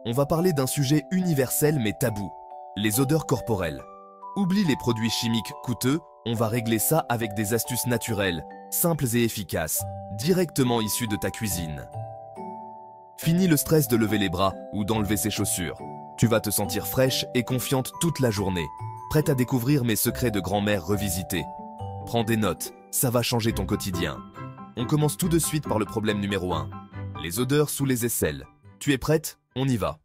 On va parler d'un sujet universel mais tabou, les odeurs corporelles. Oublie les produits chimiques coûteux, on va régler ça avec des astuces naturelles, simples et efficaces, directement issues de ta cuisine. Fini le stress de lever les bras ou d'enlever ses chaussures. Tu vas te sentir fraîche et confiante toute la journée, prête à découvrir mes secrets de grand-mère revisités. Prends des notes, ça va changer ton quotidien. On commence tout de suite par le problème numéro 1, les odeurs sous les aisselles. Tu es prête? On y va.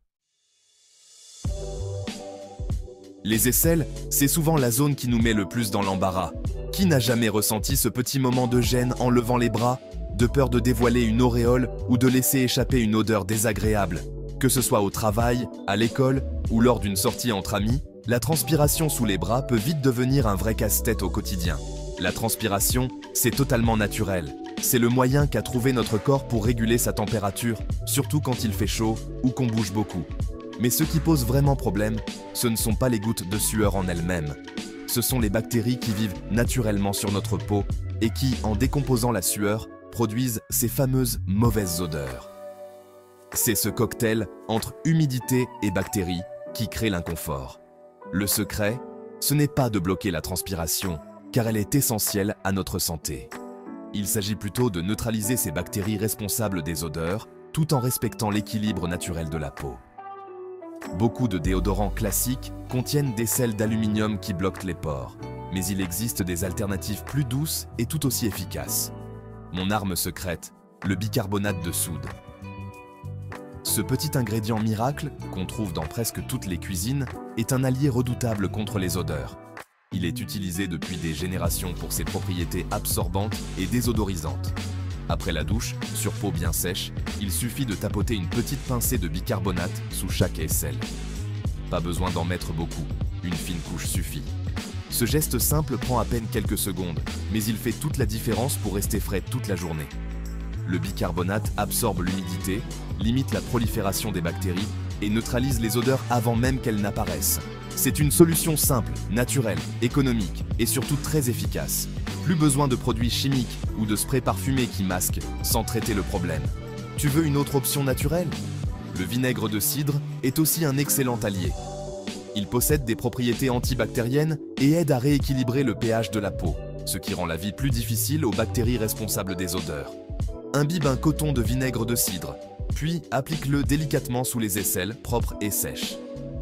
Les aisselles, c'est souvent la zone qui nous met le plus dans l'embarras. Qui n'a jamais ressenti ce petit moment de gêne en levant les bras, de peur de dévoiler une auréole ou de laisser échapper une odeur désagréable? Que ce soit au travail, à l'école ou lors d'une sortie entre amis, la transpiration sous les bras peut vite devenir un vrai casse-tête au quotidien. La transpiration, c'est totalement naturel. C'est le moyen qu'a trouvé notre corps pour réguler sa température, surtout quand il fait chaud ou qu'on bouge beaucoup. Mais ce qui pose vraiment problème, ce ne sont pas les gouttes de sueur en elles-mêmes. Ce sont les bactéries qui vivent naturellement sur notre peau et qui, en décomposant la sueur, produisent ces fameuses mauvaises odeurs. C'est ce cocktail entre humidité et bactéries qui crée l'inconfort. Le secret, ce n'est pas de bloquer la transpiration, car elle est essentielle à notre santé. Il s'agit plutôt de neutraliser ces bactéries responsables des odeurs, tout en respectant l'équilibre naturel de la peau. Beaucoup de déodorants classiques contiennent des sels d'aluminium qui bloquent les pores, mais il existe des alternatives plus douces et tout aussi efficaces. Mon arme secrète, le bicarbonate de soude. Ce petit ingrédient miracle, qu'on trouve dans presque toutes les cuisines, est un allié redoutable contre les odeurs. Il est utilisé depuis des générations pour ses propriétés absorbantes et désodorisantes. Après la douche, sur peau bien sèche, il suffit de tapoter une petite pincée de bicarbonate sous chaque aisselle. Pas besoin d'en mettre beaucoup, une fine couche suffit. Ce geste simple prend à peine quelques secondes, mais il fait toute la différence pour rester frais toute la journée. Le bicarbonate absorbe l'humidité, limite la prolifération des bactéries et neutralise les odeurs avant même qu'elles n'apparaissent. C'est une solution simple, naturelle, économique et surtout très efficace. Plus besoin de produits chimiques ou de sprays parfumés qui masquent sans traiter le problème. Tu veux une autre option naturelle? Le vinaigre de cidre est aussi un excellent allié. Il possède des propriétés antibactériennes et aide à rééquilibrer le pH de la peau, ce qui rend la vie plus difficile aux bactéries responsables des odeurs. Imbibe un coton de vinaigre de cidre, puis applique-le délicatement sous les aisselles propres et sèches.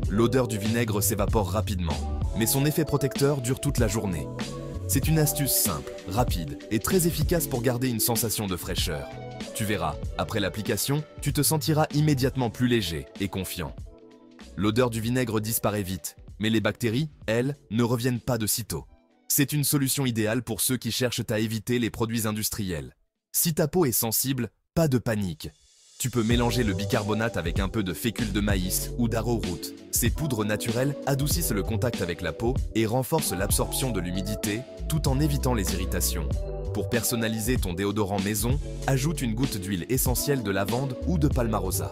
L'odeur du vinaigre s'évapore rapidement, mais son effet protecteur dure toute la journée. C'est une astuce simple, rapide et très efficace pour garder une sensation de fraîcheur. Tu verras, après l'application, tu te sentiras immédiatement plus léger et confiant. L'odeur du vinaigre disparaît vite, mais les bactéries, elles, ne reviennent pas de sitôt. C'est une solution idéale pour ceux qui cherchent à éviter les produits industriels. Si ta peau est sensible, pas de panique. Tu peux mélanger le bicarbonate avec un peu de fécule de maïs ou d'arrowroot. Ces poudres naturelles adoucissent le contact avec la peau et renforcent l'absorption de l'humidité tout en évitant les irritations. Pour personnaliser ton déodorant maison, ajoute une goutte d'huile essentielle de lavande ou de palmarosa.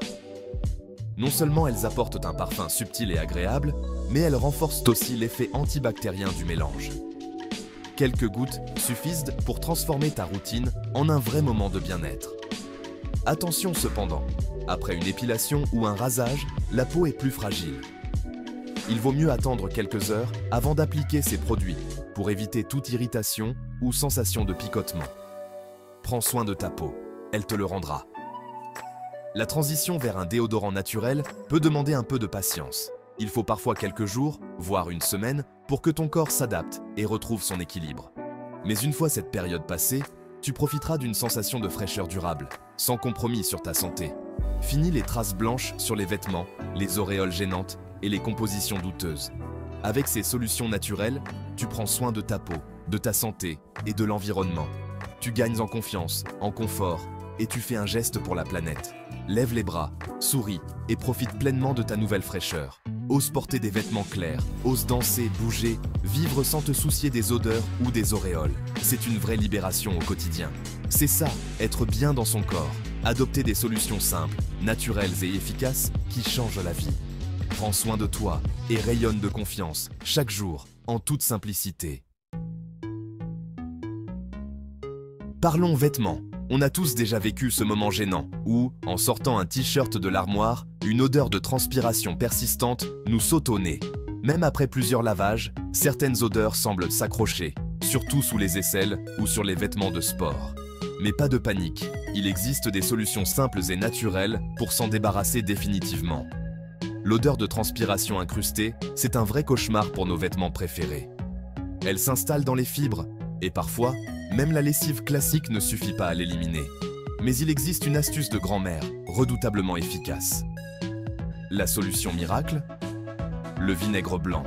Non seulement elles apportent un parfum subtil et agréable, mais elles renforcent aussi l'effet antibactérien du mélange. Quelques gouttes suffisent pour transformer ta routine en un vrai moment de bien-être. Attention cependant, après une épilation ou un rasage, la peau est plus fragile. Il vaut mieux attendre quelques heures avant d'appliquer ces produits pour éviter toute irritation ou sensation de picotement. Prends soin de ta peau, elle te le rendra. La transition vers un déodorant naturel peut demander un peu de patience. Il faut parfois quelques jours, voire une semaine, pour que ton corps s'adapte et retrouve son équilibre. Mais une fois cette période passée, tu profiteras d'une sensation de fraîcheur durable, sans compromis sur ta santé. Fini les traces blanches sur les vêtements, les auréoles gênantes et les compositions douteuses. Avec ces solutions naturelles, tu prends soin de ta peau, de ta santé et de l'environnement. Tu gagnes en confiance, en confort et tu fais un geste pour la planète. Lève les bras, souris et profite pleinement de ta nouvelle fraîcheur. Ose porter des vêtements clairs, ose danser, bouger, vivre sans te soucier des odeurs ou des auréoles. C'est une vraie libération au quotidien. C'est ça, être bien dans son corps. Adopter des solutions simples, naturelles et efficaces qui changent la vie. Prends soin de toi et rayonne de confiance, chaque jour, en toute simplicité. Parlons vêtements. On a tous déjà vécu ce moment gênant, où, en sortant un t-shirt de l'armoire, une odeur de transpiration persistante nous saute au nez. Même après plusieurs lavages, certaines odeurs semblent s'accrocher, surtout sous les aisselles ou sur les vêtements de sport. Mais pas de panique, il existe des solutions simples et naturelles pour s'en débarrasser définitivement. L'odeur de transpiration incrustée, c'est un vrai cauchemar pour nos vêtements préférés. Elle s'installe dans les fibres, et parfois, même la lessive classique ne suffit pas à l'éliminer. Mais il existe une astuce de grand-mère, redoutablement efficace. La solution miracle ? Le vinaigre blanc,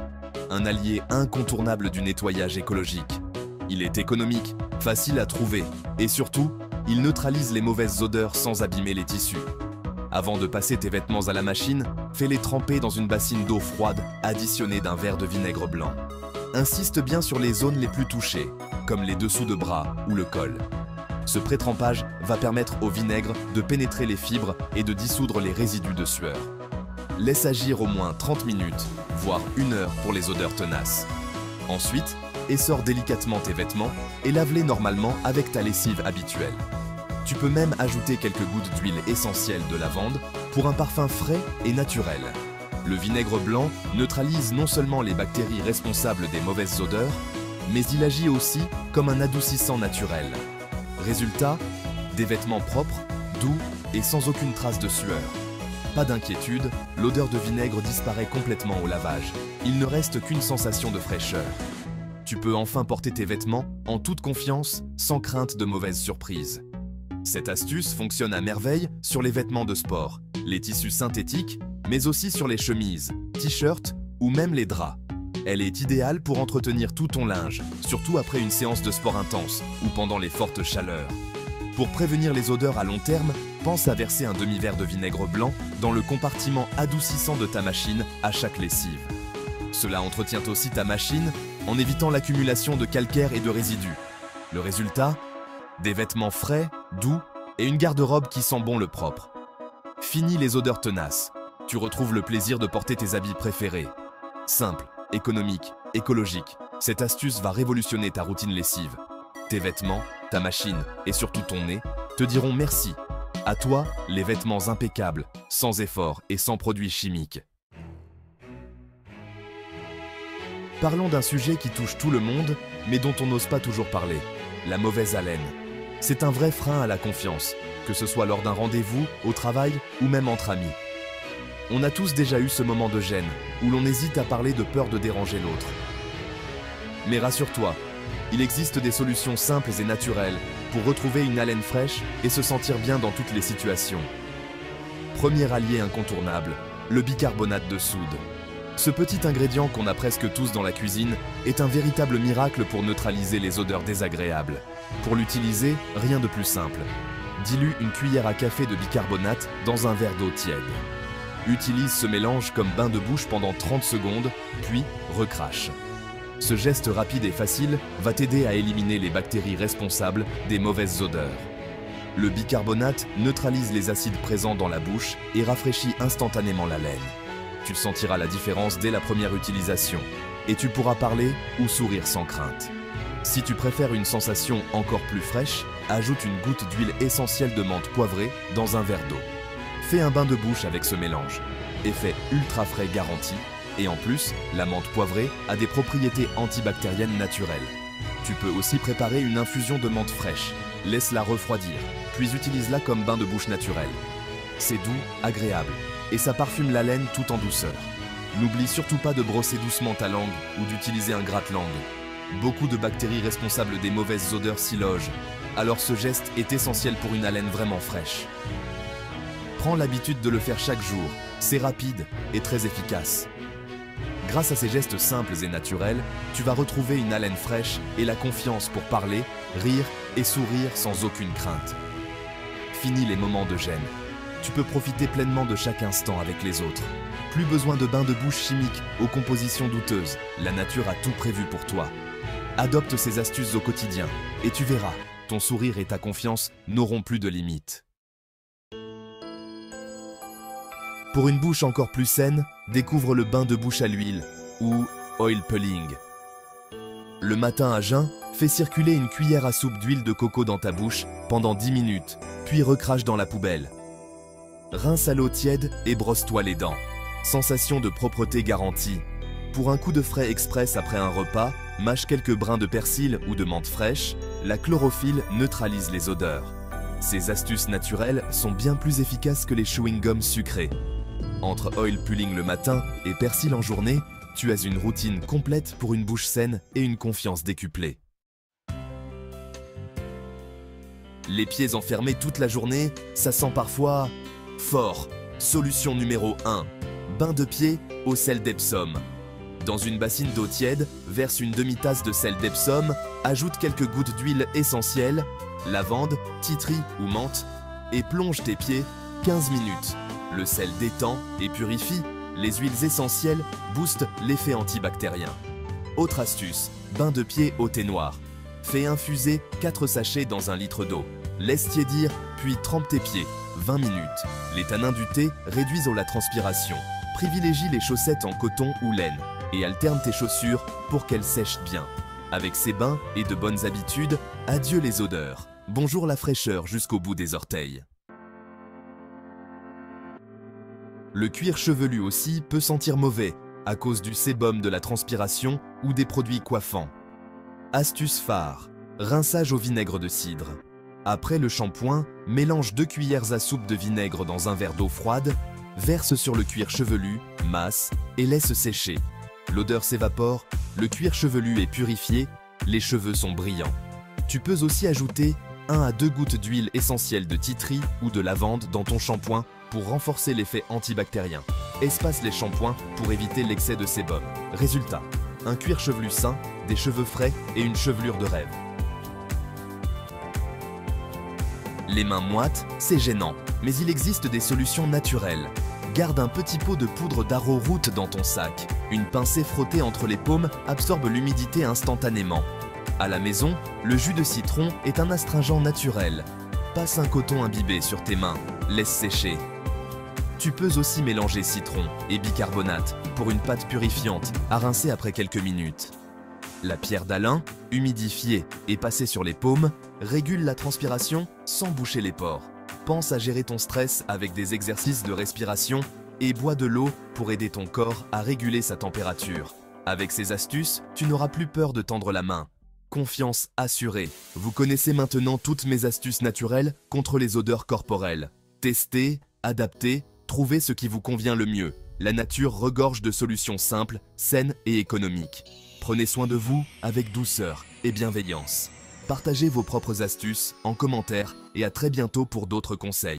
un allié incontournable du nettoyage écologique. Il est économique, facile à trouver, et surtout, il neutralise les mauvaises odeurs sans abîmer les tissus. Avant de passer tes vêtements à la machine, fais-les tremper dans une bassine d'eau froide additionnée d'un verre de vinaigre blanc. Insiste bien sur les zones les plus touchées, comme les dessous de bras ou le col. Ce pré-trempage va permettre au vinaigre de pénétrer les fibres et de dissoudre les résidus de sueur. Laisse agir au moins 30 minutes, voire 1 heure pour les odeurs tenaces. Ensuite, essore délicatement tes vêtements et lave-les normalement avec ta lessive habituelle. Tu peux même ajouter quelques gouttes d'huile essentielle de lavande pour un parfum frais et naturel. Le vinaigre blanc neutralise non seulement les bactéries responsables des mauvaises odeurs, mais il agit aussi comme un adoucissant naturel. Résultat, des vêtements propres, doux et sans aucune trace de sueur. Pas d'inquiétude, l'odeur de vinaigre disparaît complètement au lavage. Il ne reste qu'une sensation de fraîcheur. Tu peux enfin porter tes vêtements en toute confiance, sans crainte de mauvaises surprises. Cette astuce fonctionne à merveille sur les vêtements de sport, les tissus synthétiques, mais aussi sur les chemises, t-shirts ou même les draps. Elle est idéale pour entretenir tout ton linge, surtout après une séance de sport intense ou pendant les fortes chaleurs. Pour prévenir les odeurs à long terme, pense à verser un demi-verre de vinaigre blanc dans le compartiment adoucissant de ta machine à chaque lessive. Cela entretient aussi ta machine en évitant l'accumulation de calcaire et de résidus. Le résultat ? Des vêtements frais, doux et une garde-robe qui sent bon le propre. Fini les odeurs tenaces. Tu retrouves le plaisir de porter tes habits préférés. Simple, économique, écologique, cette astuce va révolutionner ta routine lessive. Tes vêtements, ta machine et surtout ton nez te diront merci. À toi, les vêtements impeccables, sans effort et sans produits chimiques. Parlons d'un sujet qui touche tout le monde, mais dont on n'ose pas toujours parler, la mauvaise haleine. C'est un vrai frein à la confiance, que ce soit lors d'un rendez-vous, au travail ou même entre amis. On a tous déjà eu ce moment de gêne, où l'on hésite à parler de peur de déranger l'autre. Mais rassure-toi, il existe des solutions simples et naturelles pour retrouver une haleine fraîche et se sentir bien dans toutes les situations. Premier allié incontournable, le bicarbonate de soude. Ce petit ingrédient qu'on a presque tous dans la cuisine est un véritable miracle pour neutraliser les odeurs désagréables. Pour l'utiliser, rien de plus simple. Dilue une cuillère à café de bicarbonate dans un verre d'eau tiède. Utilise ce mélange comme bain de bouche pendant 30 secondes, puis recrache. Ce geste rapide et facile va t'aider à éliminer les bactéries responsables des mauvaises odeurs. Le bicarbonate neutralise les acides présents dans la bouche et rafraîchit instantanément la laine. Tu sentiras la différence dès la première utilisation et tu pourras parler ou sourire sans crainte. Si tu préfères une sensation encore plus fraîche, ajoute une goutte d'huile essentielle de menthe poivrée dans un verre d'eau. Fais un bain de bouche avec ce mélange. Effet ultra frais garanti. Et en plus, la menthe poivrée a des propriétés antibactériennes naturelles. Tu peux aussi préparer une infusion de menthe fraîche. Laisse-la refroidir, puis utilise-la comme bain de bouche naturel. C'est doux, agréable, et ça parfume la laine tout en douceur. N'oublie surtout pas de brosser doucement ta langue ou d'utiliser un gratte-langue. Beaucoup de bactéries responsables des mauvaises odeurs s'y logent, alors ce geste est essentiel pour une haleine vraiment fraîche. Prends l'habitude de le faire chaque jour, c'est rapide et très efficace. Grâce à ces gestes simples et naturels, tu vas retrouver une haleine fraîche et la confiance pour parler, rire et sourire sans aucune crainte. Fini les moments de gêne. Tu peux profiter pleinement de chaque instant avec les autres. Plus besoin de bains de bouche chimiques aux compositions douteuses. La nature a tout prévu pour toi. Adopte ces astuces au quotidien et tu verras, ton sourire et ta confiance n'auront plus de limites. Pour une bouche encore plus saine, découvre le bain de bouche à l'huile ou oil pulling. Le matin à jeun, Fais circuler une cuillère à soupe d'huile de coco dans ta bouche pendant 10 minutes, puis recrache dans la poubelle. Rince à l'eau tiède et brosse-toi les dents. Sensation de propreté garantie. Pour un coup de frais express après un repas, mâche quelques brins de persil ou de menthe fraîche, la chlorophylle neutralise les odeurs. Ces astuces naturelles sont bien plus efficaces que les chewing-gums sucrés. Entre oil pulling le matin et persil en journée, tu as une routine complète pour une bouche saine et une confiance décuplée. Les pieds enfermés toute la journée, ça sent parfois fort. Solution numéro 1. Bain de pied au sel d'Epsom. Dans une bassine d'eau tiède, verse une demi-tasse de sel d'Epsom, ajoute quelques gouttes d'huile essentielle, lavande, titri ou menthe, et plonge tes pieds 15 minutes. Le sel détend et purifie, les huiles essentielles boostent l'effet antibactérien. Autre astuce, bain de pied au thé noir. Fais infuser 4 sachets dans 1 litre d'eau. Laisse tiédir, puis trempe tes pieds, 20 minutes. Les tanins du thé réduisent la transpiration. Privilégie les chaussettes en coton ou laine et alterne tes chaussures pour qu'elles sèchent bien. Avec ces bains et de bonnes habitudes, adieu les odeurs. Bonjour la fraîcheur jusqu'au bout des orteils. Le cuir chevelu aussi peut sentir mauvais à cause du sébum de la transpiration ou des produits coiffants. Astuce phare, rinçage au vinaigre de cidre. Après le shampoing, mélange 2 cuillères à soupe de vinaigre dans un verre d'eau froide, verse sur le cuir chevelu, masse et laisse sécher. L'odeur s'évapore, le cuir chevelu est purifié, les cheveux sont brillants. Tu peux aussi ajouter 1 à 2 gouttes d'huile essentielle de titri ou de lavande dans ton shampoing pour renforcer l'effet antibactérien. Espace les shampoings pour éviter l'excès de sébum. Résultat, un cuir chevelu sain, des cheveux frais et une chevelure de rêve. Les mains moites, c'est gênant, mais il existe des solutions naturelles. Garde un petit pot de poudre d'arrowroot dans ton sac. Une pincée frottée entre les paumes absorbe l'humidité instantanément. À la maison, le jus de citron est un astringent naturel. Passe un coton imbibé sur tes mains, laisse sécher. Tu peux aussi mélanger citron et bicarbonate pour une pâte purifiante à rincer après quelques minutes. La pierre d'Alain, humidifiée et passée sur les paumes, régule la transpiration sans boucher les pores. Pense à gérer ton stress avec des exercices de respiration et bois de l'eau pour aider ton corps à réguler sa température. Avec ces astuces, tu n'auras plus peur de tendre la main. Confiance assurée. Vous connaissez maintenant toutes mes astuces naturelles contre les odeurs corporelles. Testez, adaptez, trouvez ce qui vous convient le mieux. La nature regorge de solutions simples, saines et économiques. Prenez soin de vous avec douceur et bienveillance. Partagez vos propres astuces en commentaire et à très bientôt pour d'autres conseils.